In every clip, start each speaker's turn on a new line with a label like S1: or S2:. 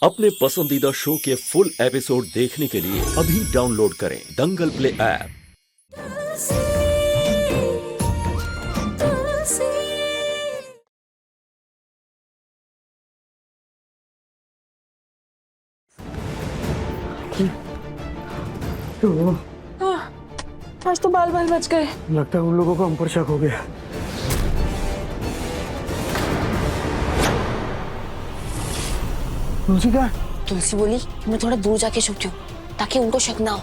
S1: अपने पसंदीदा शो के फुल एपिसोड देखने के लिए अभी डाउनलोड करें दंगल प्ले ऐप।
S2: तो
S3: आज तो बाल बाल बच गए।
S2: लगता है उन लोगों को हम पर शक हो गया। तुलसी का
S3: तुलसी बोली मैं थोड़ा दूर जाके छुपती हूँ ताकि उनको शक ना हो।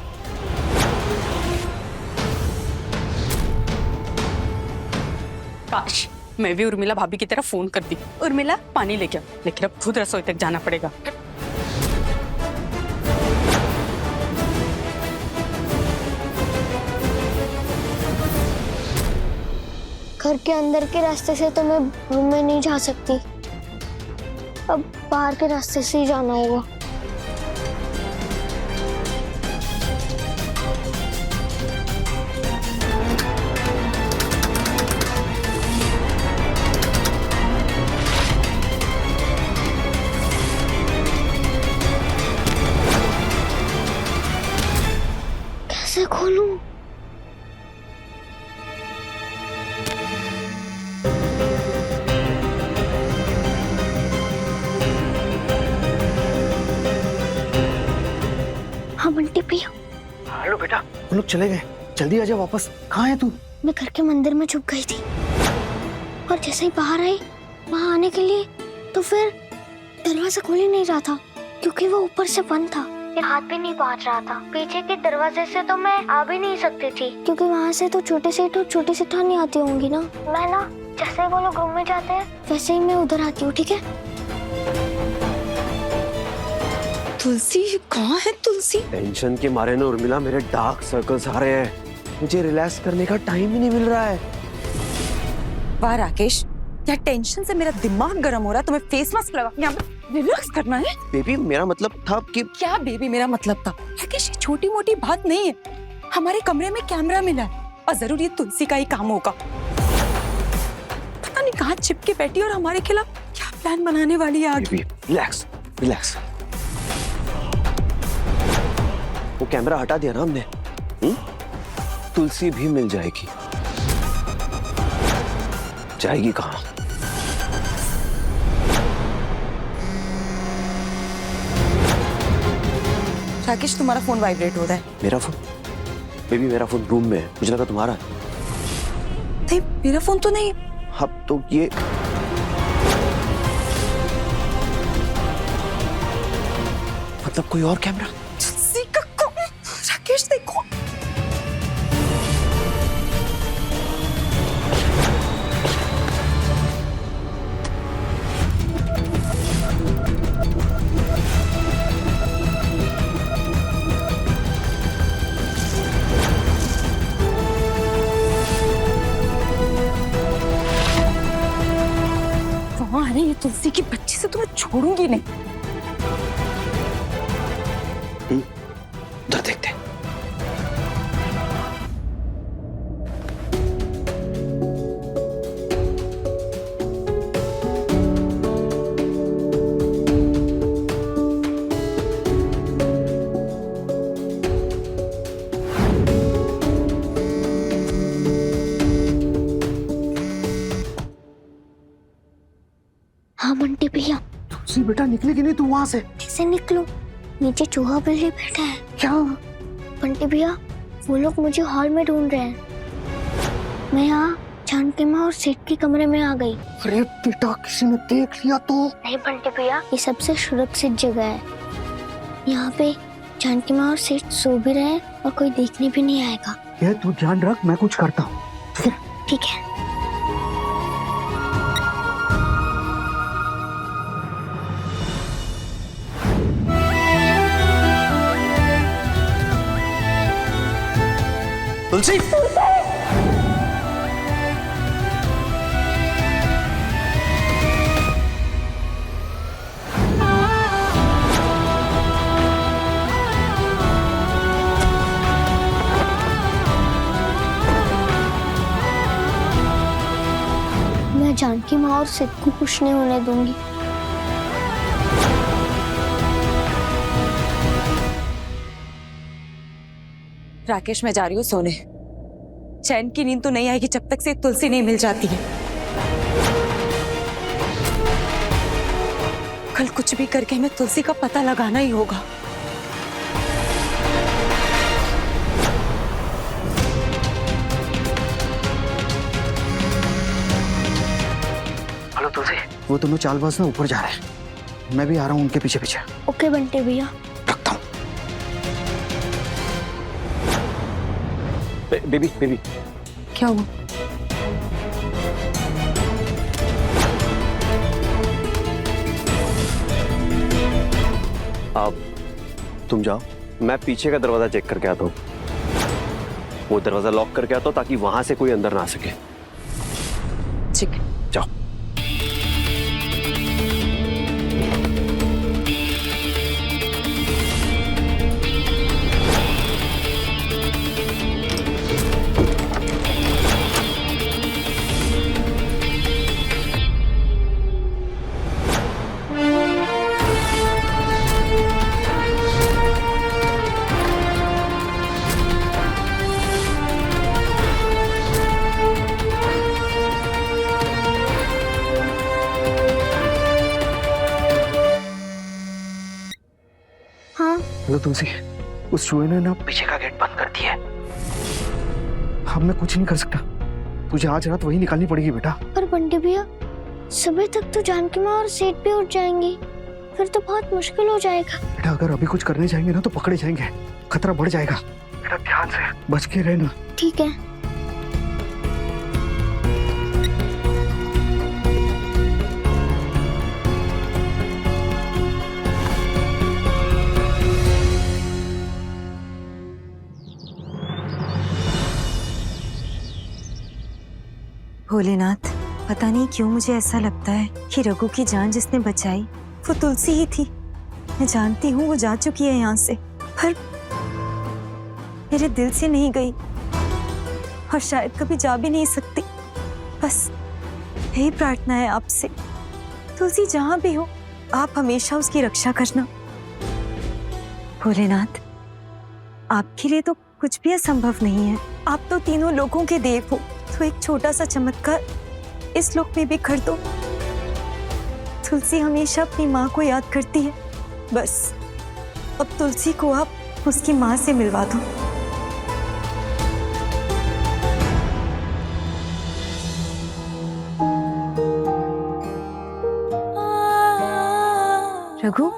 S4: काश मैं भी उर्मिला भाभी की तरह फोन कर दी, उर्मिला पानी लेके आओ, लेकिन अब खुद रसोई तक जाना पड़ेगा।
S5: घर के अंदर के रास्ते से तो मैं रूम में नहीं जा सकती, अब बाहर के रास्ते से ही जाना होगा। कैसे खोलूं? हाँ बंटी भैया।
S2: हेलो बेटा, वो लोग चले गए, जल्दी आजा वापस। कहाँ है तू?
S5: मैं घर के मंदिर में छुप गई थी और जैसे ही बाहर आई वहां आने के लिए तो फिर दरवाजा खोल ही नहीं रहा था क्योंकि वो ऊपर से बंद था। हाथ भी नहीं पहुंच रहा था। पीछे के दरवाजे से तो मैं आ भी नहीं सकती थी क्योंकि वहाँ से तो छोटे से ठानी आती होंगी ना। मैं ना जैसे ही वो लोग रूम में जाते हैं वैसे ही मैं उधर आती हूँ। ठीक है?
S4: तुलसी कहाँ है तुलसी?
S6: टेंशन के मारे ना उर्मिला मेरे डार्क सर्कल्स आ रहे हैं, मुझे रिलैक्स करने का टाइम ही नहीं मिल रहा है।
S4: वाह राकेश, यार टेंशन से मेरा दिमाग गर्म हो रहा है। तुम्हें फेस मास्क लगा यहाँ पे रिलैक्स करना है।
S6: बेबी मेरा मतलब था कि
S4: क्या बेबी मेरा मतलब था? राकेश ये छोटी मोटी बात नहीं है, हमारे कमरे में कैमरा मिला है और जरूर ये तुलसी का ही काम होगा। पता नहीं कहाँ छिपके बैठी और हमारे खिलाफ क्या प्लान बनाने वाली है आगे।
S6: Relax relax. वो कैमरा हटा दिया ना हमने, तुलसी भी मिल जाएगी। जाएगी कहाँ?
S4: राकेश तुम्हारा फोन वाइब्रेट हो रहा है।
S6: मेरा फोन? बेबी मेरा फोन रूम में है, मुझे लगा तुम्हारा है।
S4: नहीं मेरा फोन तो नहीं।
S6: अब तो ये मतलब कोई और कैमरा?
S4: तुलसी का कौन? राकेश देखो। अरे ये तुलसी की बच्ची से तो मैं छोड़ूंगी नहीं।
S6: उधर देखते हैं।
S5: हाँ बंटी भैया।
S2: तुलसी बेटा निकलेगी नहीं तू वहाँ से?
S5: कैसे निकलूं? नीचे चूहा बिल्ली बैठा है।
S2: क्या?
S5: बंटी भैया वो लोग मुझे हॉल में ढूंढ रहे हैं। मैं यहाँ जानकी माँ और सेठ के कमरे में आ गई।
S2: अरे बेटा किसी ने देख लिया तो?
S5: नहीं बंटी भैया, ये सबसे सुरक्षित जगह है। यहाँ पे जानकी माँ और सेठ सो भी रहे और कोई देखने भी नहीं आएगा।
S2: ये तू ध्यान रख, मैं कुछ करता हूँ। ठीक है?
S5: ठीक है।
S6: तुलसी
S5: जानकी माँ और सिद्ध को कुछ नहीं होने दूंगी।
S4: राकेश, मैं जा रही हूँ सोने। चैन की नींद तो नहीं आएगी जब तक से तुलसी नहीं मिल जाती है। कल कुछ भी करके हमें तुलसी का पता लगाना ही होगा।
S2: हेलो तुलसी, वो दोनों चालबाज ना ऊपर जा रहे हैं, मैं भी आ रहा हूँ उनके पीछे पीछे।
S5: ओके बंटे भैया।
S2: रखता हूँ।
S6: बेबी बेबी
S4: क्या हुआ?
S6: अब तुम जाओ, मैं पीछे का दरवाजा चेक करके आता हूँ। वो दरवाजा लॉक करके आता हूँ ताकि वहां से कोई अंदर ना आ सके।
S4: ठीक है।
S6: जाओ।
S5: हाँ
S2: हेलो तुलसी, उस चूहे ने ना पीछे का गेट बंद कर दिया है। अब मैं कुछ नहीं कर सकता, तुझे आज रात वही निकालनी पड़ेगी बेटा।
S5: पर बंटे भैया, सुबह तक तो जानकी माँ और सेठ भी उठ जाएंगी, फिर तो बहुत मुश्किल हो जाएगा।
S2: बेटा अगर अभी कुछ करने जाएंगे ना तो पकड़े जाएंगे, खतरा बढ़ जाएगा। बेटा ध्यान से बच के रहना।
S5: ठीक है।
S4: भोलेनाथ, पता नहीं क्यों मुझे ऐसा लगता है कि रघु की जान जिसने बचाई वो तुलसी ही थी। मैं जानती हूँ वो जा चुकी है यहाँ से, पर मेरे दिल से नहीं गई और शायद कभी जा भी नहीं सकती। बस यही प्रार्थना है आपसे, तुलसी जहाँ भी हो आप हमेशा उसकी रक्षा करना। भोलेनाथ, आपके लिए तो कुछ भी असंभव नहीं है। आप तो तीनों लोगों के देव हो, तो एक छोटा सा चमत्कार इस लोक में भी कर दो। तुलसी हमेशा अपनी माँ को याद करती है, बस अब तुलसी को आप उसकी माँ से मिलवा दो। रघु,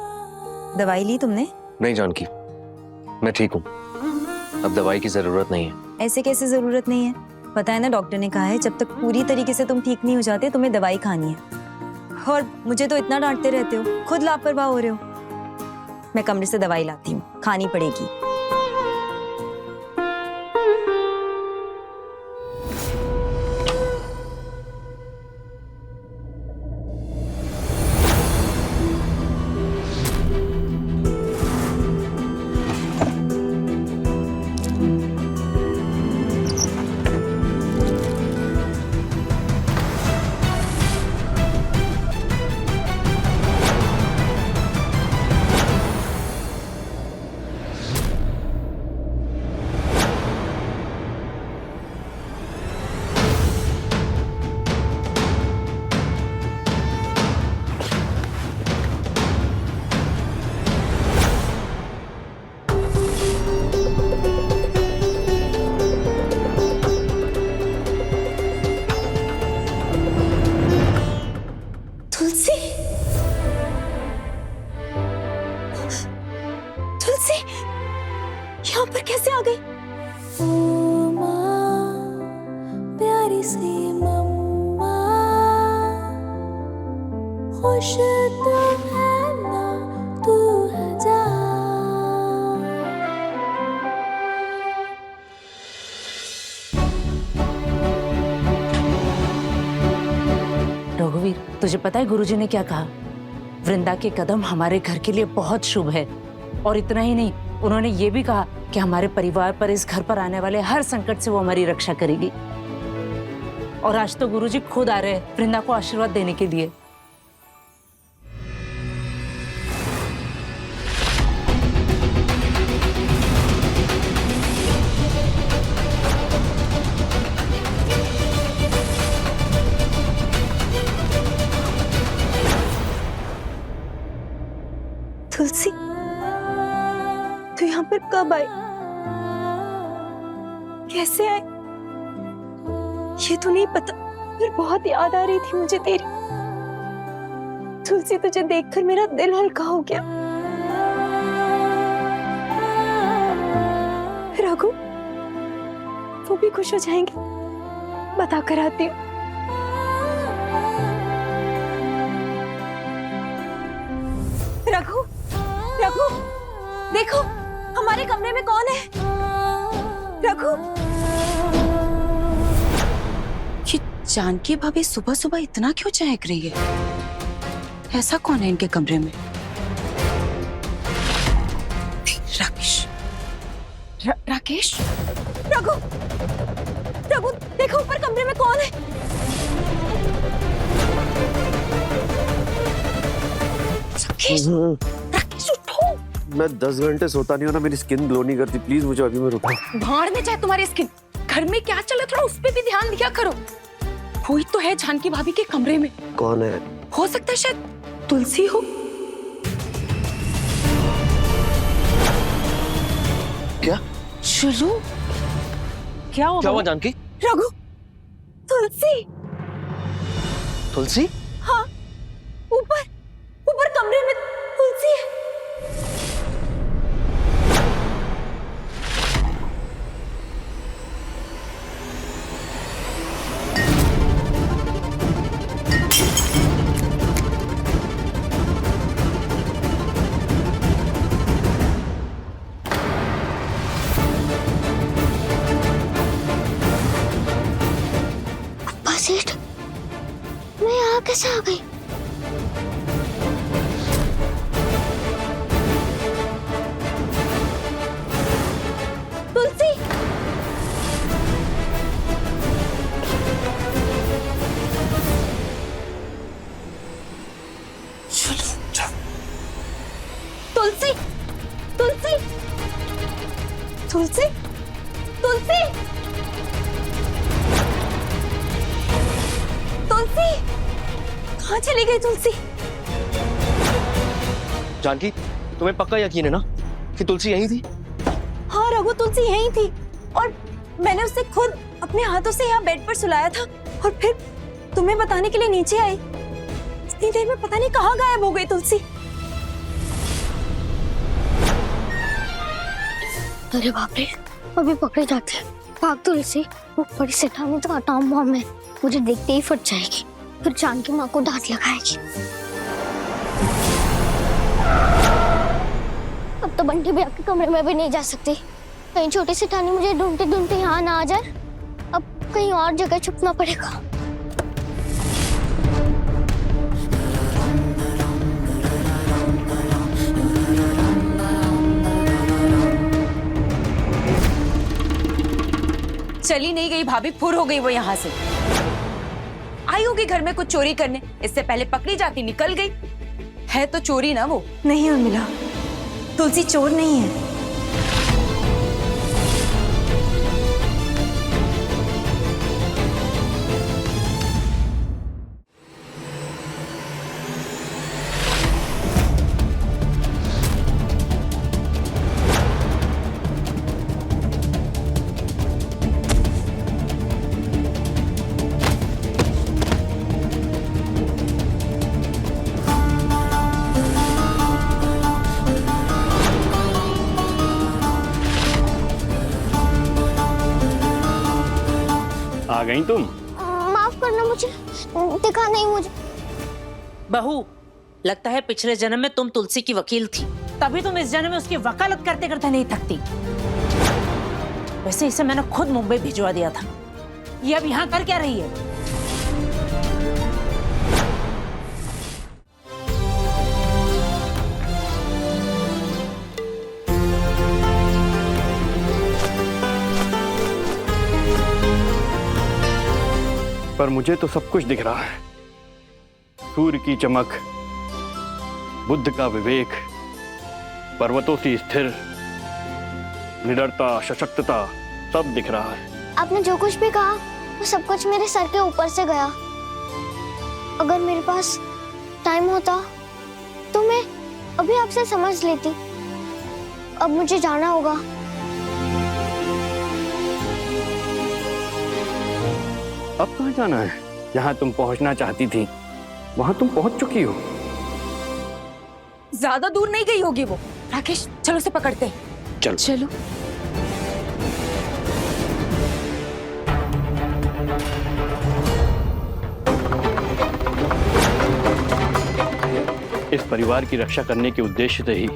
S4: दवाई ली तुमने?
S6: नहीं जानकी, मैं ठीक हूँ, अब दवाई की जरूरत नहीं है।
S4: ऐसे कैसे जरूरत नहीं है? पता है ना, डॉक्टर ने कहा है जब तक पूरी तरीके से तुम ठीक नहीं हो जाते तुम्हें दवाई खानी है। और मुझे तो इतना डांटते रहते हो, खुद लापरवाह हो रहे हो। मैं कमरे से दवाई लाती हूँ, खानी पड़ेगी। यहाँ पर कैसे आ गई?
S7: प्यारी सी मम्मा, खुश तो है ना तू है जा।
S8: रघुवीर, तुझे पता है गुरुजी ने क्या कहा? वृंदा के कदम हमारे घर के लिए बहुत शुभ है। और इतना ही नहीं, उन्होंने ये भी कहा कि हमारे परिवार पर, इस घर पर आने वाले हर संकट से वो हमारी रक्षा करेगी। और आज तो गुरुजी खुद आ रहे हैं वृंदा को आशीर्वाद देने के लिए।
S4: तुलसी, तू यहाँ पर कब आई? कैसे आई? ये तो नहीं पता, पर बहुत याद आ रही थी मुझे तेरी। तुलसी, तुझे देखकर मेरा दिल हल्का हो गया। रघु, वो भी खुश हो जाएंगे, बता कर आती हूँ। रघु, रघु, देखो हमारे कमरे में कौन है? रघु,
S3: ये जानकी भाभी सुबह सुबह इतना क्यों चहक रही है? ऐसा कौन है इनके कमरे में? राकेश, राकेश,
S4: रघु, रघु, देखो ऊपर कमरे में कौन है? राकेश, राकेश उठो।
S6: मैं 10 घंटे सोता नहीं हूँ ना, मेरी स्किन ग्लो नहीं करती। प्लीज मुझे अभी में उठाओ।
S3: भाड़ में जाए तुम्हारी स्किन। घर में क्या चल रहा है उस पे भी ध्यान दिया करो। कोई तो है जानकी भाभी के कमरे में।
S6: कौन है?
S3: हो सकता है शायद तुलसी हो।
S6: क्या?
S3: चलो,
S8: क्या हुआ
S6: जानकी?
S4: रघु, तुलसी।
S6: तुलसी?
S4: हाँ, ऊपर ऊपर कमरे में तुलसी है।
S5: सेठ, मैं यहाँ कैसे आ गई?
S4: तुलसी, तुलसी, तुलसी, तुलसी, तुलसी, तुलसी, कहाँ चली गई तुलसी?
S6: जानकी, तुम्हें पक्का यकीन है ना कि तुलसी यहीं थी?
S4: हाँ रघु, तुलसी यहीं थी और मैंने उसे खुद अपने हाथों से यहाँ बेड पर सुलाया था और फिर तुम्हें बताने के लिए नीचे आई। इतनी देर में पता नहीं कहाँ गायब हो गई तुलसी।
S5: अरे बाप रे, अभी पकड़े जाते हैं। भाग तुलसी, वो बड़ी सेठानी तो अटॉम बम है, मुझे देखते ही फट जाएगी, फिर जानकी माँ को डांट लगाएगी। अब तो बंटी भी आपके कमरे में भी नहीं जा सकती। कहीं छोटी सेठानी मुझे ढूंढते ढूंढते यहाँ ना आ जाए। अब कहीं और जगह छुपना पड़ेगा।
S3: चली नहीं गई भाभी, फुर हो गई वो यहाँ से। आई होगी घर में कुछ चोरी करने, इससे पहले पकड़ी जाती निकल गई। है तो चोरी ना वो।
S4: नहीं उर्मिला, तुलसी चोर नहीं है।
S9: आ गई तुम?
S5: माफ करना, मुझे दिखा नहीं मुझे।
S8: बहू, लगता है पिछले जन्म में तुम तुलसी की वकील थी, तभी तुम इस जन्म में उसकी वकालत करते करते नहीं थकती। वैसे इसे मैंने खुद मुंबई भिजवा दिया था। ये अब यहाँ कर क्या रही है?
S9: पर मुझे तो सब कुछ दिख रहा है। सूर्य की चमक, बुद्ध का विवेक, पर्वतों की स्थिर निडरता, सशक्तता, सब दिख रहा है।
S5: आपने जो कुछ भी कहा वो सब कुछ मेरे सर के ऊपर से गया। अगर मेरे पास टाइम होता तो मैं अभी आपसे समझ लेती। अब मुझे जाना होगा।
S9: अब कहाँ जाना है? जहाँ तुम पहुँचना चाहती थी वहाँ तुम पहुँच चुकी हो।
S3: ज्यादा दूर नहीं गई होगी वो। राकेश चलो उसे पकड़ते हैं।
S6: चलो
S3: चलो।
S9: इस परिवार की रक्षा करने के उद्देश्य से ही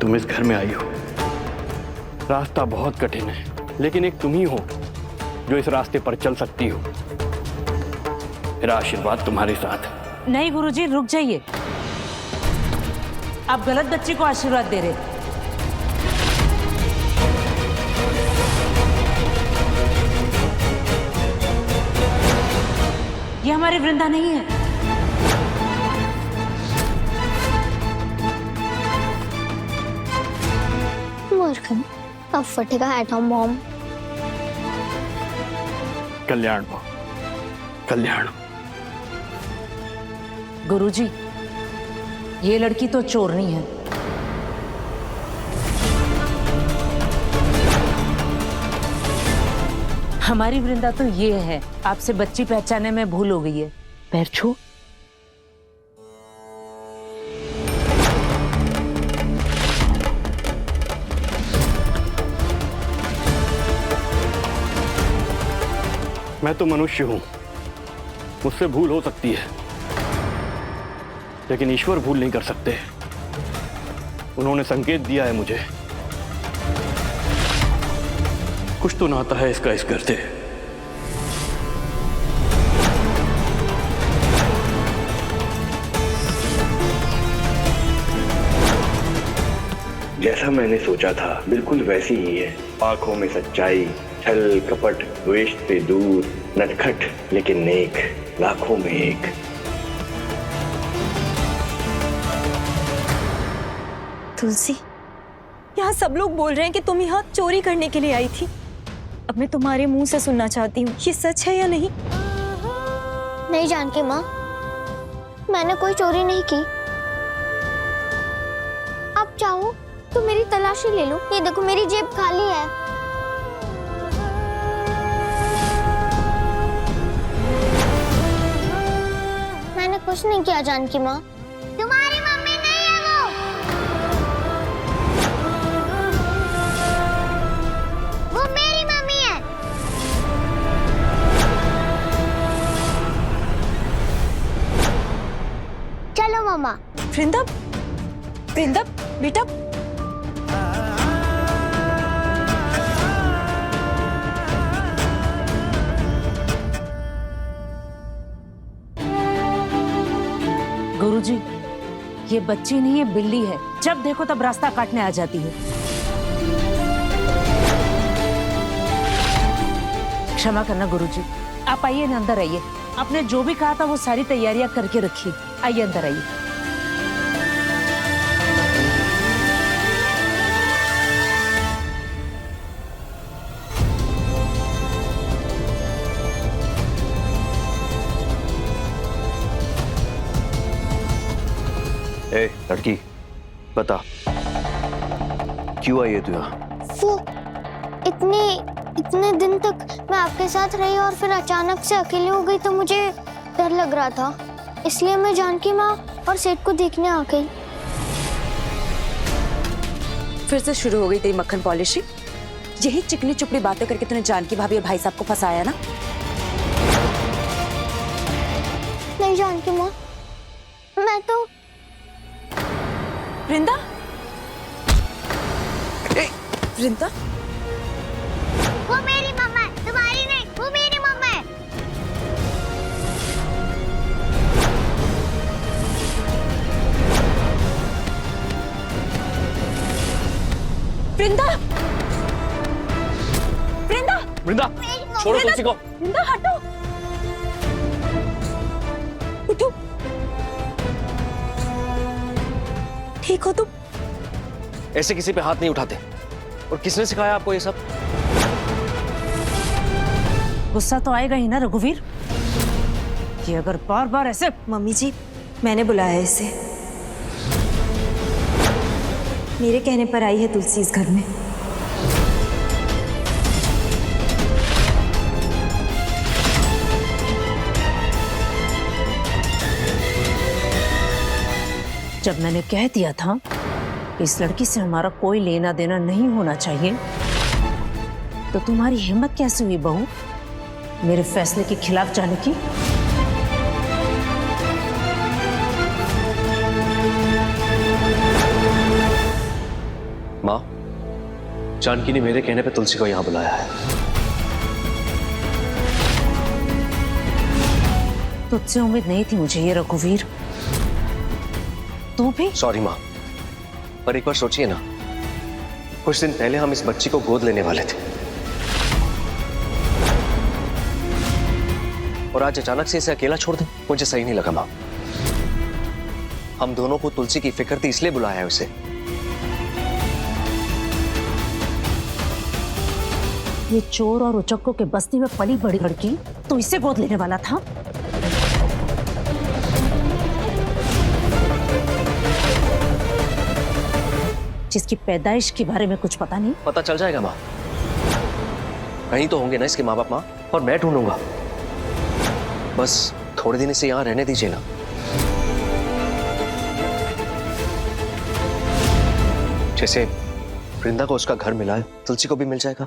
S9: तुम इस घर में आई हो। रास्ता बहुत कठिन है, लेकिन एक तुम ही हो जो इस रास्ते पर चल सकती हो। मेरा आशीर्वाद तुम्हारे साथ।
S8: नहीं गुरुजी, रुक जाइए। आप गलत बच्ची को आशीर्वाद दे रहे। ये हमारी वृंदा नहीं है।
S5: मूर्खन, अब फटेगा एटम बॉम्ब।
S9: कल्याण हो, कल्याण।
S8: गुरुजी, ये लड़की तो चोरनी है। हमारी वृंदा तो ये है। आपसे बच्ची पहचानने में भूल हो गई है। पैर छू।
S9: मैं तो मनुष्य हूं, मुझसे भूल हो सकती है, लेकिन ईश्वर भूल नहीं कर सकते। उन्होंने संकेत दिया है मुझे। कुछ तो नाता है इसका इस घर से।
S10: जैसा मैंने सोचा था बिल्कुल वैसी ही है। आंखों में सच्चाई, छल कपट, द्वेष से दूर, नटखट लेकिन नेक, लाखों में एक।
S4: तुलसी, यहाँ सब लोग बोल रहे हैं कि तुम यहाँ चोरी करने के लिए आई थी। अब मैं तुम्हारे मुंह से सुनना चाहती हूँ, ये सच है या नहीं?
S5: नहीं जानकी माँ, मैंने कोई चोरी नहीं की। आप चाहो तो मेरी तलाशी ले लो। ये देखो मेरी जेब खाली है। मैंने कुछ नहीं किया जानकी माँ। तुम्हारी मम्मी नहीं है वो मेरी मम्मी है। चलो मामा।
S4: वृंदा, वृंदा बेटा,
S8: गुरुजी, ये बच्ची नहीं, ये बिल्ली है। जब देखो तब रास्ता काटने आ जाती है। क्षमा करना गुरुजी। आप आइए ना, अंदर आइए। आपने जो भी कहा था वो सारी तैयारियां करके रखी। आइए अंदर आइए।
S6: ए लड़की, बता क्यों आई है तू यहाँ?
S5: वो इतने दिन तक मैं आपके साथ रही और फिर अचानक से अकेली हो गई तो मुझे डर लग रहा था, इसलिए मैं जानकी माँ और सेठ को देखने आ गई।
S3: फिर से शुरू हो गई तेरी मक्खन पॉलिशी। यही चिकनी चुपड़ी बातें करके तूने जानकी भाभी और भाई साहब को फंसाया ना?
S5: नहीं जानकी माँ, मैं तो।
S3: वृंदा, वृंदा,
S5: वो मेरी मम्मा है, तुम्हारी नहीं। वो मेरी मम्मा है।
S3: वृंदा, वृंदा,
S6: वृंदा, छोड़ो तुलसी को।
S3: वृंदा हटो, उठो। ठीक हो तुम?
S6: ऐसे किसी पे हाथ नहीं उठाते। और किसने सिखाया आपको ये सब?
S8: गुस्सा तो आएगा ही ना रघुवीर, कि अगर बार बार ऐसे।
S4: मम्मी जी, मैंने बुलाया इसे। मेरे कहने पर आई है तुलसी इस घर में।
S8: जब मैंने कह दिया था कि इस लड़की से हमारा कोई लेना देना नहीं होना चाहिए, तो तुम्हारी हिम्मत कैसे हुई बहू मेरे फैसले के खिलाफ जाने की?
S6: माँ, जानकी ने मेरे कहने पे तुलसी को यहाँ बुलाया है।
S8: तुझसे उम्मीद नहीं थी मुझे ये रघुवीर। तू भी?
S6: सॉरी माँ, पर एक बार सोचिए ना, कुछ दिन पहले हम इस बच्ची को गोद लेने वाले थे और आज अचानक से इसे अकेला छोड़ दें, मुझे सही नहीं लगा माँ। हम दोनों को तुलसी की फिक्र थी, इसलिए बुलाया है उसे।
S8: ये चोर और उचक्कों के बस्ती में पली बड़ी लड़की तो इसे गोद लेने वाला था? जिसकी पैदाइश के बारे में कुछ पता नहीं?
S6: पता चल जाएगा माँ, कहीं तो होंगे ना इसके माँ बाप माँ, और मैं ढूंढूंगा। बस थोड़े दिन इसे यहाँ रहने दीजिए ना। जैसे वृंदा को उसका घर मिला है, तुलसी को भी मिल जाएगा।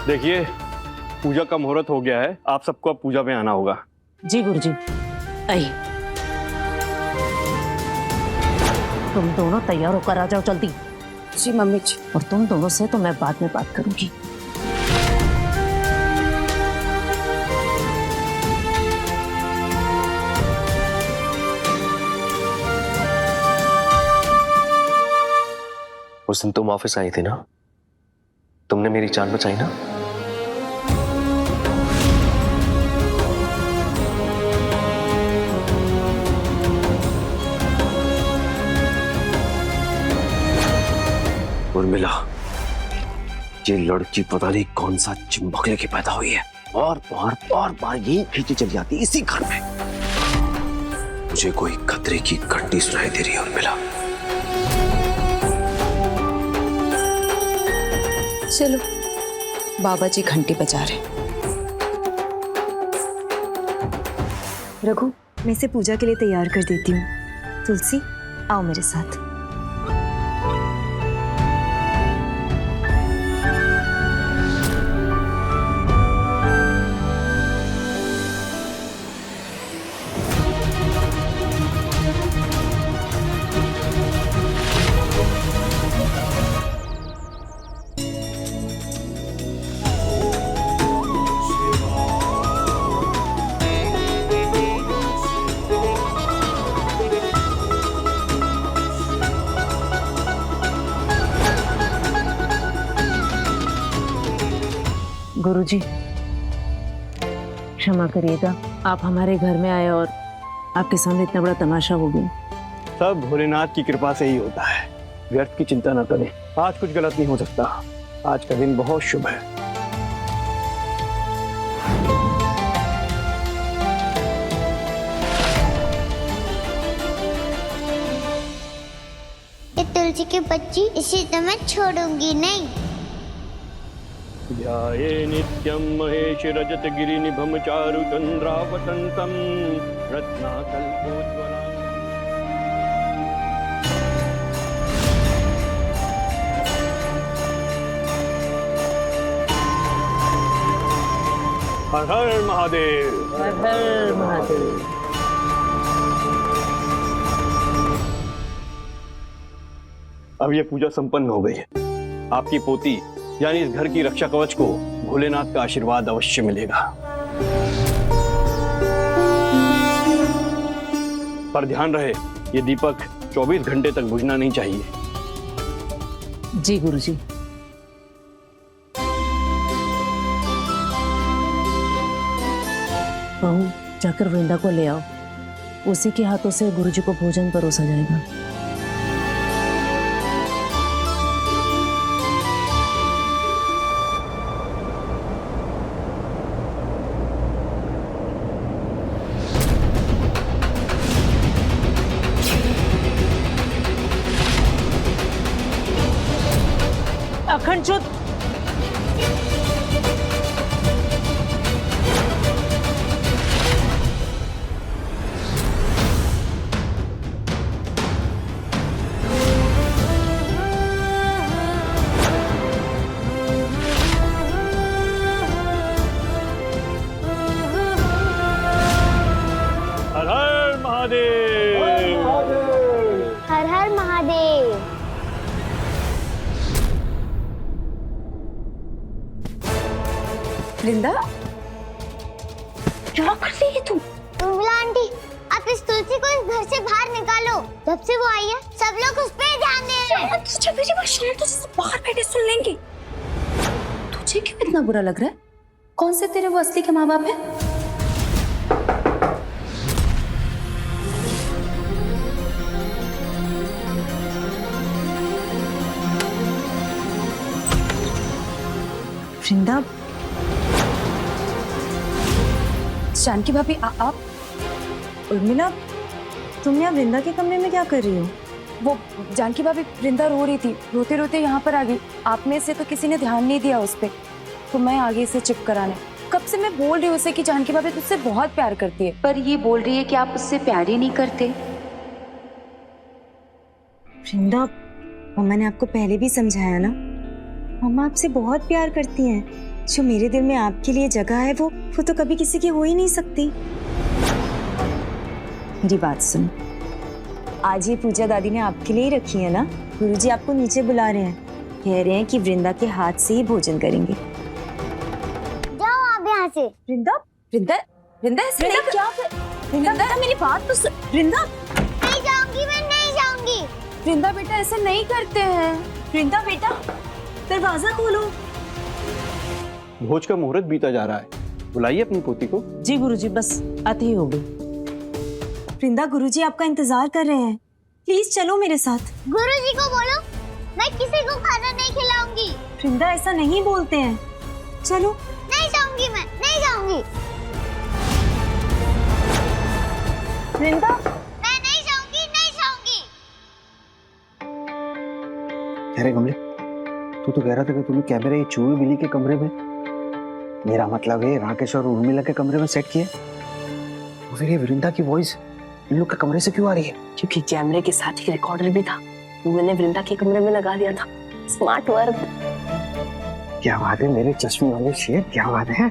S9: देखिए, पूजा का मुहूर्त हो गया है, आप सबको अब पूजा में आना होगा।
S8: जी गुरुजी। आई, तुम दोनों तैयार होकर आ जाओ जल्दी।
S3: जी मम्मी जी।
S8: और तुम दोनों से तो मैं बाद में बात करूंगी।
S6: उस दिन तुम ऑफिस आई थी ना, तुमने मेरी जान बचाई ना। उर्मिला, ये लड़की पता नहीं कौन सा चिंबक लेके पैदा हुई है, और बार यही खींची चली जाती इसी घर में। मुझे कोई खतरे की घंटी सुनाई दे रही है उर्मिला।
S3: चलो, बाबा जी घंटी बजा रहे।
S4: रघु, मैं इसे पूजा के लिए तैयार कर देती हूँ। तुलसी, आओ मेरे साथ।
S8: गुरुजी, क्षमा करिएगा, आप हमारे घर में आए और आपके सामने इतना बड़ा तमाशा हो गया।
S9: सब भोलेनाथ की कृपा से ही होता है, व्यर्थ की चिंता न करें। आज कुछ गलत नहीं हो सकता, आज का दिन बहुत शुभ है।
S5: ये तुलसी की बच्ची, इसे तो मैं छोड़ूंगी नहीं।
S9: ध्याये नित्यं महेश रजत गिरि निभम चारु चंद्रावतंसं रत्नाकल्पोज्ज्वलं। हर हर महादेव।
S8: हर हर महादेव।
S9: अब ये पूजा संपन्न हो गई है। आपकी पोती यानी इस घर की रक्षा कवच को भोलेनाथ का आशीर्वाद अवश्य मिलेगा। पर ध्यान रहे, ये दीपक 24 घंटे तक बुझना नहीं चाहिए।
S8: जी गुरुजी। बहू, जाकर वृंदा को ले आओ, उसी के हाथों से गुरुजी को भोजन परोसा जाएगा। जो
S9: हर हर महादेव।
S5: हर हर महादेव।
S3: वृंदा, क्या कर रही है तू?
S5: उर्मिला आंटी, आप इस तुलसी को इस घर से बाहर निकालो। जब से वो आई है सब लोग उस पे ध्यान दे रहे हैं।
S3: तुझे मेरी बात शेयर तो सब बाहर बैठे सुन लेंगे। तुझे क्यों इतना बुरा लग रहा है? कौन से तेरे वो असली के माँ बाप है?
S4: वृंदा,
S3: जानकी भाभी, आप?
S4: उर्मिला, तुम यहाँ वृंदा के कमरे में क्या कर रही हो?
S3: वो जानकी भाभी, वृंदा रो रही थी, रोते रोते यहाँ पर आ गई। आप में से तो किसी ने ध्यान नहीं दिया उस पे, तो मैं आगे इसे चुप कराने। कब से मैं बोल रही हूँ उसे कि जानकी भाभी तुझसे बहुत प्यार करती है, पर ये बोल रही है कि आप उससे प्यार ही नहीं करते।
S4: वृंदा, मम्मा ने आपको पहले भी समझाया ना, मम्मा आपसे बहुत प्यार करती हैं। जो मेरे दिल में आपके लिए जगह है वो तो कभी किसी की हो ही नहीं सकती। मेरी बात सुन, आज ये पूजा दादी ने आपके लिए ही रखी है ना। गुरुजी आपको नीचे बुला रहे हैं, कह रहे हैं कि वृंदा के हाथ से ही भोजन करेंगे।
S5: जाओ आप यहाँ से।
S4: वृंदा,
S3: वृंदा, वृंदा ऐसे नहीं, क्या?
S4: वृंदा मेरी बात तो सुन। वृंदा,
S5: नहीं जाऊंगी, मैं नहीं जाऊंगी।
S3: वृंदा बेटा ऐसे नहीं करते हैं।
S4: वृंदा बेटा, दरवाजा खोलो।
S9: भोज का मुहूर्त बीता जा रहा है, बुलाइए अपनी पोती को।
S8: जी गुरुजी, बस आती ही होगी।
S4: वृंदा, गुरुजी आपका इंतजार कर रहे हैं, प्लीज चलो मेरे साथ।
S5: गुरुजी को बोलो मैं किसी को खाना नहीं खिलाऊंगी।
S4: वृंदा, ऐसा नहीं बोलते हैं, चलो।
S5: नहीं जाऊंगी, मैं नहीं जाऊंगी।
S4: वृंदा,
S5: मैं नहीं जाऊंगी, नहीं जाऊंगी।
S2: अरे कमले, तू तो कह रहा था कि तूने कैमरे ये चूहे बिल्ली के कमरे में, मेरा मतलब है राकेश और उर्मिला के कमरे में सेट किया। तो फिर ये वृंदा की वॉइस इन लोग के कमरे से क्यों आ रही है?
S11: क्योंकि कैमरे के साथ एक रिकॉर्डर भी था, मैंने वृंदा के कमरे में लगा दिया था। Smart work.
S2: क्या बात है मेरे चश्मे वाले शेर, क्या बात है,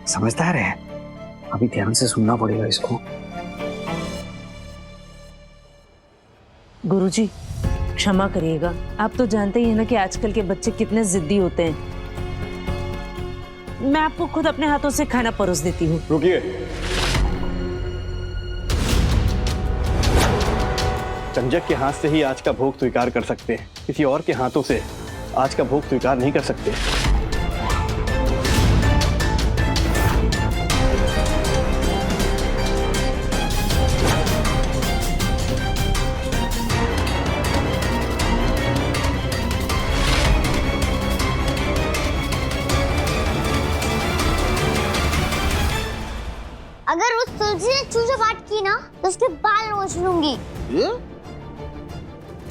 S2: समझदार है। अभी ध्यान से सुनना पड़ेगा इसको।
S8: गुरुजी क्षमा करिएगा, आप तो जानते ही हैं ना कि आजकल के बच्चे कितने जिद्दी होते हैं। मैं आपको खुद अपने हाथों से खाना परोस देती हूँ।
S9: रुकिए, चंचक के हाथ से ही आज का भोग स्वीकार कर सकते हैं, किसी और के हाथों से आज का भोग स्वीकार नहीं कर सकते।
S5: अगर उस तुलसी ने चूजा बात की ना तो उसके बाल नोच लूंगी।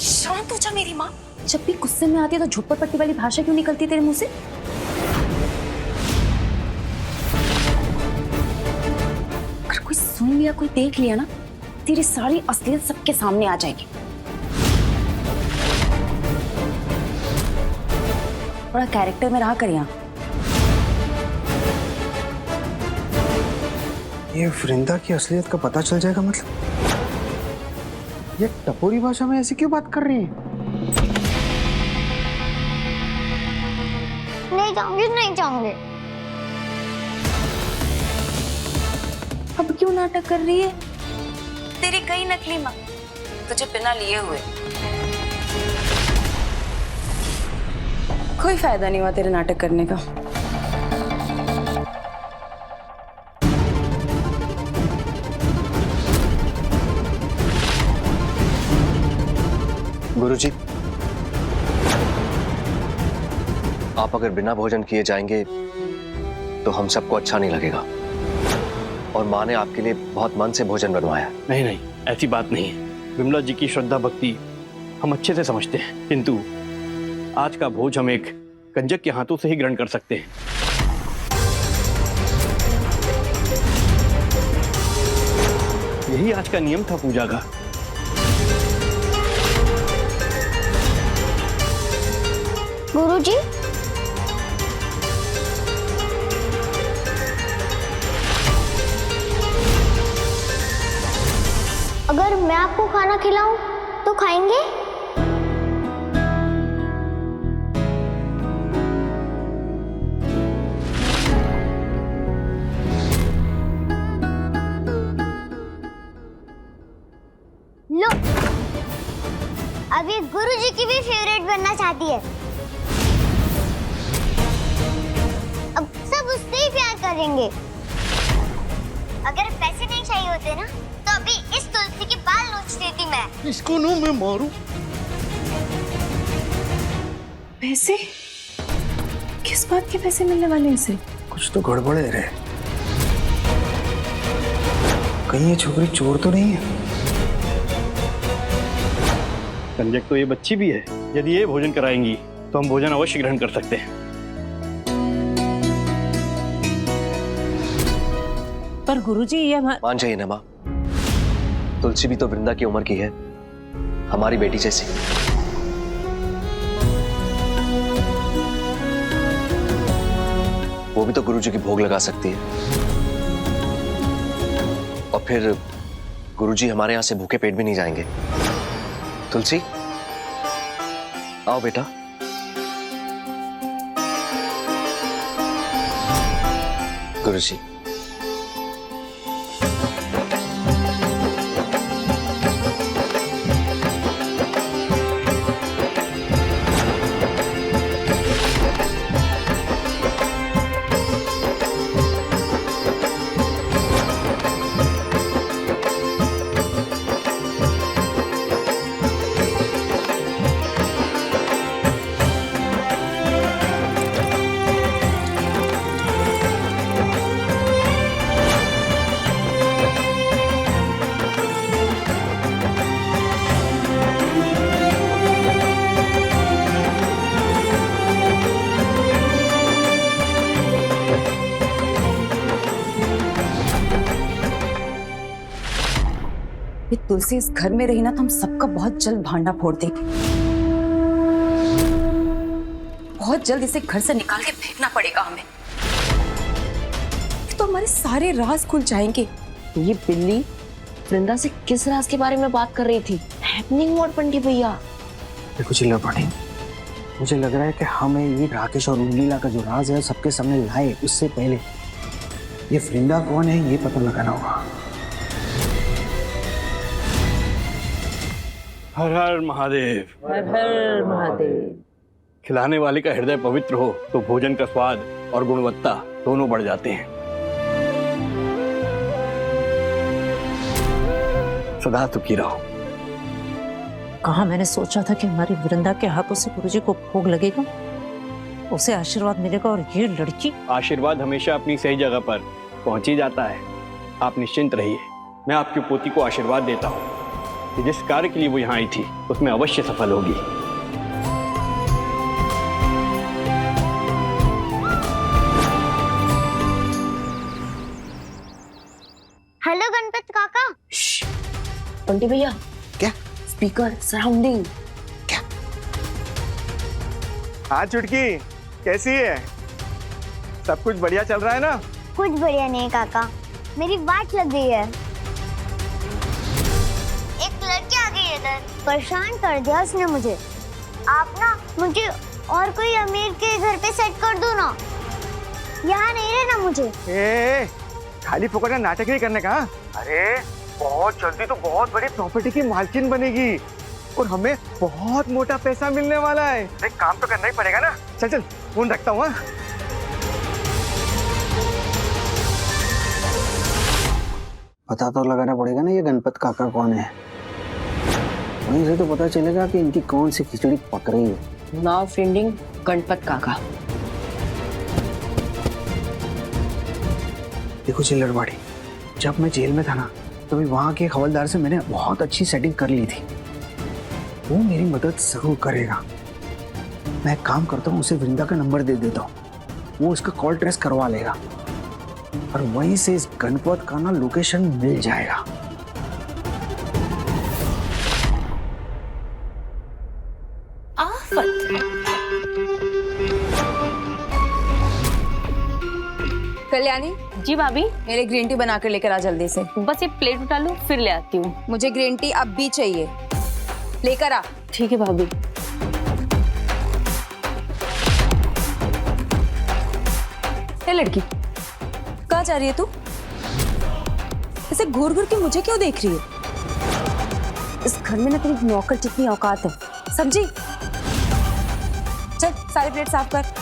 S3: शांत हो जा मेरी माँ। जब भी गुस्से में आती है तो झुप्पड़ वाली भाषा क्यों निकलती है तेरे मुंह से? अगर कोई सुन लिया, कोई देख लिया ना, तेरी सारी असलियत सबके सामने आ जाएगी। थोड़ा कैरेक्टर में रहा कर यहाँ।
S2: ये वृंदा की असलियत का पता चल जाएगा मतलब? ये टपोरी भाषा में ऐसी क्यों बात कर रही है?
S5: नहीं जाऊंगी, नहीं जाऊंगी।
S3: अब क्यों नाटक कर रही है? तेरी गई नकली माँ, तुझे बिना लिए हुए। कोई फायदा नहीं हुआ तेरे नाटक करने का।
S6: गुरुजी, आप अगर बिना भोजन किए जाएंगे तो हम सबको अच्छा नहीं लगेगा। और माँ ने आपके लिए बहुत मन से भोजन बनवाया।
S9: नहीं नहीं, ऐसी बात नहीं है। विमला जी की श्रद्धा भक्ति हम अच्छे से समझते हैं, किंतु आज का भोज हम एक कंजक के हाथों से ही ग्रहण कर सकते हैं। यही आज का नियम था पूजा का।
S5: गुरुजी, अगर मैं आपको खाना खिलाऊं तो खाएंगे? लो, अब ये गुरुजी की भी फेवरेट बनना चाहती है। अब सब उससे ही प्यार करेंगे। अगर पैसे नहीं चाहिए होते ना तो अभी इस तुलसी के बाल नोच देती मैं।
S6: इसको ना मैं मारूं।
S3: पैसे? किस बात के पैसे मिलने वाले हैं इसे?
S2: कुछ तो गड़बड़ है रे। कहीं ये छोकरी चोर तो नहीं है?
S9: कंजक तो ये बच्ची भी है। यदि ये भोजन कराएंगी तो हम भोजन अवश्य ग्रहण कर सकते हैं।
S8: पर गुरुजी ये
S6: मान जाइए ना माँ, तुलसी भी तो वृंदा की उम्र की है, हमारी बेटी जैसी। वो भी तो गुरुजी की भोग लगा सकती है। और फिर गुरुजी हमारे यहां से भूखे पेट भी नहीं जाएंगे। तुलसी, आओ बेटा। गुरुजी,
S3: ये तुलसी इस घर में रही ना तो हम सबका बहुत जल्द भांडा फोड़ देगी। बहुत जल्द इसे घर से निकाल के फेंकना पड़ेगा हमें। तो हमारे सारे राज खुल जाएंगे।
S11: ये बिल्ली वृंदा से किस राज के बारे में बात कर रही थी? हैपनिंग व्हाट पंडित भैया?
S2: देखो चिल्ला पड़ी, मुझे लग रहा है कि हमें ये राकेश और उर्मिला का जो राज है सबके सामने लाए उससे पहले ये वृंदा कौन है ये पता लगाना होगा।
S9: हर हर महादेव।
S8: हर हर महादेव।
S9: खिलाने वाले का हृदय पवित्र हो तो भोजन का स्वाद और गुणवत्ता दोनों बढ़ जाते हैं। सदा सुखी रहो।
S8: कहा मैंने सोचा था कि हमारी वृंदा के हाथों से गुरुजी को भोग लगेगा, उसे आशीर्वाद मिलेगा, और ये लड़की।
S9: आशीर्वाद हमेशा अपनी सही जगह पर पहुंच ही जाता है। आप निश्चिंत रहिए, मैं आपकी पोती को आशीर्वाद देता हूँ कि जिस कार्य के लिए वो यहाँ आई थी उसमें अवश्य सफल होगी।
S5: हेलो गणपत काका।
S11: पंडित भैया,
S2: क्या?
S11: Speaker surrounding.
S12: हाँ चुटकी, कैसी है? सब कुछ बढ़िया चल रहा है ना?
S5: कुछ बढ़िया नहीं काका, मेरी वाट लग गई है। एक लड़की आ गई इधर, परेशान कर दिया उसने मुझे। आप ना मुझे और कोई अमीर के घर पे सेट कर दो ना, यहाँ नहीं रहना मुझे।
S12: ए, खाली फोकट नाटक नहीं करने का। अरे बहुत जल्दी तो बहुत बड़ी प्रॉपर्टी की मालकिन बनेगी और हमें बहुत मोटा पैसा मिलने वाला है। एक काम तो करना ही पड़ेगा ना। चल चल, फोन रखता हूँ।
S2: पता तो लगाना पड़ेगा ना ये गणपत काका कौन है, वहीं से तो पता चलेगा कि इनकी कौन सी खिचड़ी पक रही है।
S11: नाउ फ्रेंडिंग गणपत काका।
S2: देखो चिल्लड़वाड़ी, जब मैं जेल में था ना तभी वहाँ के हवलदार से मैंने बहुत अच्छी सेटिंग कर ली थी। वो मेरी मदद जरूर करेगा। मैं एक काम करता हूँ, उसे वृंदा का नंबर दे देता हूँ, वो उसका कॉल ट्रेस करवा लेगा और वहीं से इस गणपत का ना लोकेशन मिल जाएगा।
S3: कल्याणी
S11: जी भाभी,
S3: मेरे ग्रीन टी बना कर लेकर आ जल्दी से।
S11: बस एक प्लेट उठा लो फिर ले आती हूँ।
S3: मुझे ग्रीन टी अब भी चाहिए, लेकर आ।
S11: ठीक है भाभी।
S3: ए लड़की, कहाँ जा रही है तू? ऐसे घूर घूर के मुझे क्यों देख रही है? इस घर में ना तेरी नौकर जितनी औकात है, समझी? चल सारी प्लेट साफ कर।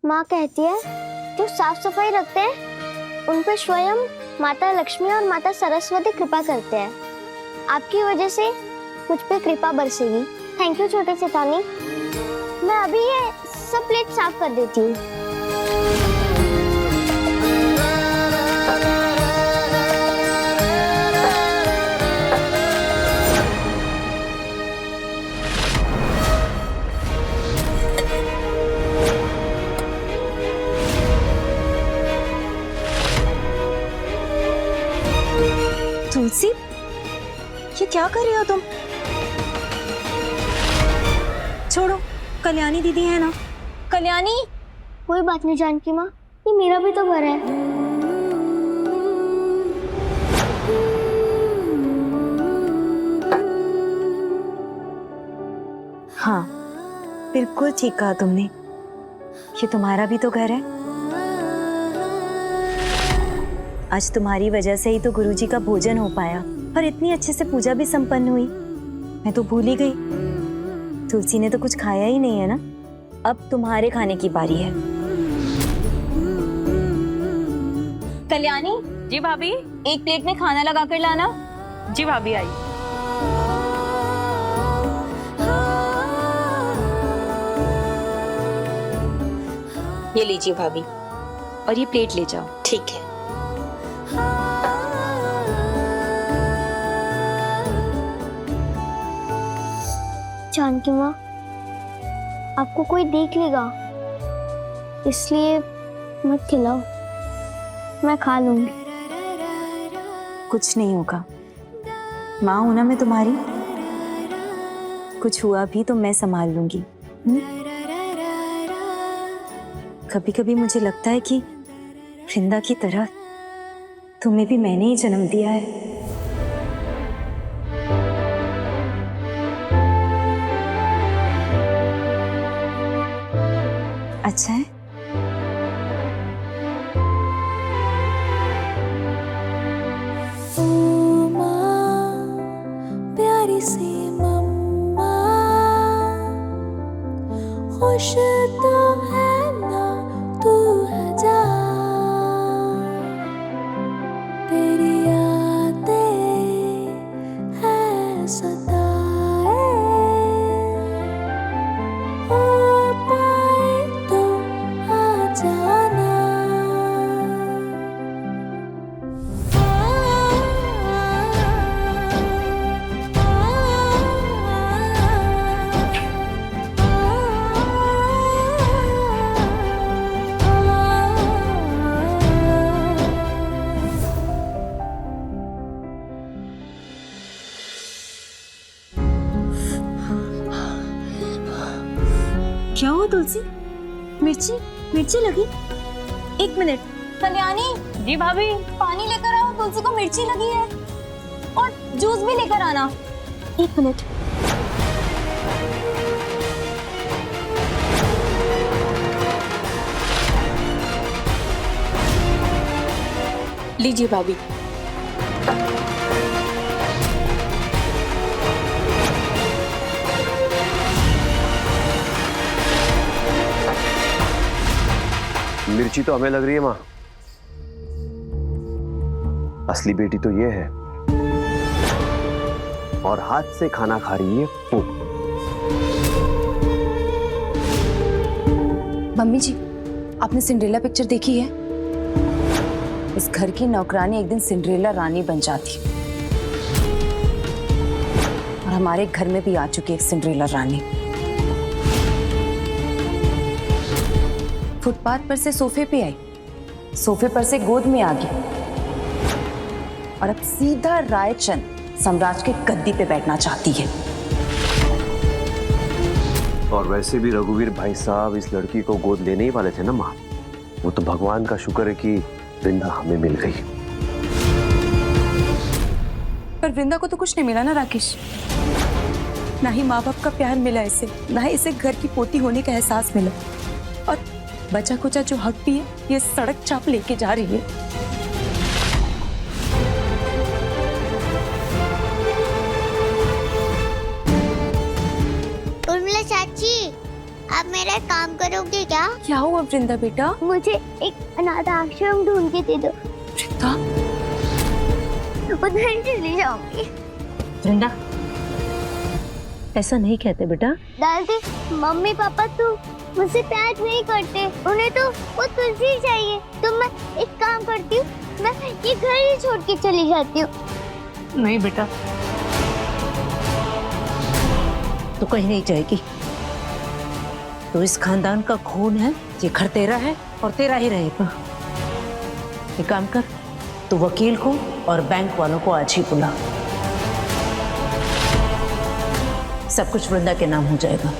S5: माँ कहती है जो साफ सफाई रखते हैं उन पे स्वयं माता लक्ष्मी और माता सरस्वती कृपा करते हैं। आपकी वजह से मुझ पे कृपा बरसेगी। थैंक यू छोटे से टॉनी। मैं अभी ये सब प्लेट साफ कर देती हूँ।
S4: तुलसी, ये क्या कर रही हो तुम? छोड़ो, कल्याणी दीदी है ना।
S5: कल्याणी, कोई बात नहीं जानकी माँ, ये मेरा भी तो घर है।
S4: हाँ, बिल्कुल ठीक कहा तुमने, ये तुम्हारा भी तो घर है। आज तुम्हारी वजह से ही तो गुरुजी का भोजन हो पाया और इतनी अच्छे से पूजा भी संपन्न हुई। मैं तो भूल ही गई, तुलसी ने तो कुछ खाया ही नहीं है ना। अब तुम्हारे खाने की बारी है। कल्याणी।
S11: जी भाभी।
S4: एक प्लेट में खाना लगा कर लाना।
S11: जी भाभी, आई।
S4: ये लीजिए भाभी, और ये प्लेट ले जाओ। ठीक है।
S5: जानकी माँ, आपको कोई देख लेगा, इसलिए मत खिलाओ, मैं खा लूंगी।
S4: कुछ नहीं होगा, माँ हूं ना मैं तुम्हारी। कुछ हुआ भी तो मैं संभाल लूंगी। कभी कभी मुझे लगता है कि वृंदा की तरह तुम्हें भी मैंने ही जन्म दिया है। अच्छा है।
S7: ओ माँ, प्यारी सी मम्मा, खुश तो है ना तू है जा, तेरी यादें है सताए, हो पाए तो आ जाना।
S4: क्या हुआ तुलसी? मिर्ची मिर्ची लगी? एक मिनट।
S5: कल्याणी।
S11: जी भाभी।
S5: पानी लेकर आओ, तुलसी को मिर्ची लगी है, और जूस भी लेकर आना। एक मिनट।
S11: लीजिए भाभी।
S6: मिर्ची तो हमें लग रही है माँ, असली बेटी तो ये है, और हाथ से खाना खा रही है वो।
S3: मम्मी जी, आपने सिंड्रेला पिक्चर देखी है? इस घर की नौकरानी एक दिन सिंड्रेला रानी बन जाती। हमारे घर में भी आ चुकी है सिंड्रेला रानी। फुटपाथ पर से सोफे पे आई, सोफे पर से गोद में आ गई और अब सीधा रायचंद सम्राट के गद्दी पे बैठना चाहती है।
S6: और वैसे भी रघुवीर भाई साहब इस लड़की को गोद लेने ही वाले थे ना माँ। वो तो भगवान का शुक्र है कि वृंदा हमें मिल गई।
S3: पर वृंदा को तो कुछ नहीं मिला ना राकेश, ना ही माँ बाप का प्यार मिला इसे, ना ही इसे घर की पोती होने का एहसास मिला, और बचा कुचा जो हक भी है ये सड़क चाप लेके जा रही है।
S5: उर्मिला चाची, आप मेरा काम करोगे क्या?
S3: क्या हुआ वृंदा बेटा?
S5: मुझे एक अनाथ आश्रम ढूंढ के दे दो।
S3: वृंदा,
S5: उधर ही चली जाऊंगी।
S8: वृंदा, ऐसा नहीं कहते बेटा।
S5: दादी, मम्मी पापा तो मुझसे प्यार नहीं करते, उन्हें तो वो तुलसी चाहिए। तो मैं एक काम करती हूँ, मैं ये घर ही छोड़ के चली जाती हूँ।
S8: नहीं बेटा, तो कहीं नहीं जाएगी। तो इस खानदान का खून है, ये घर तेरा है और तेरा ही रहेगा। एक काम कर, तू वकील को और बैंक वालों को आज ही बुला, सब कुछ वृंदा के नाम हो जाएगा।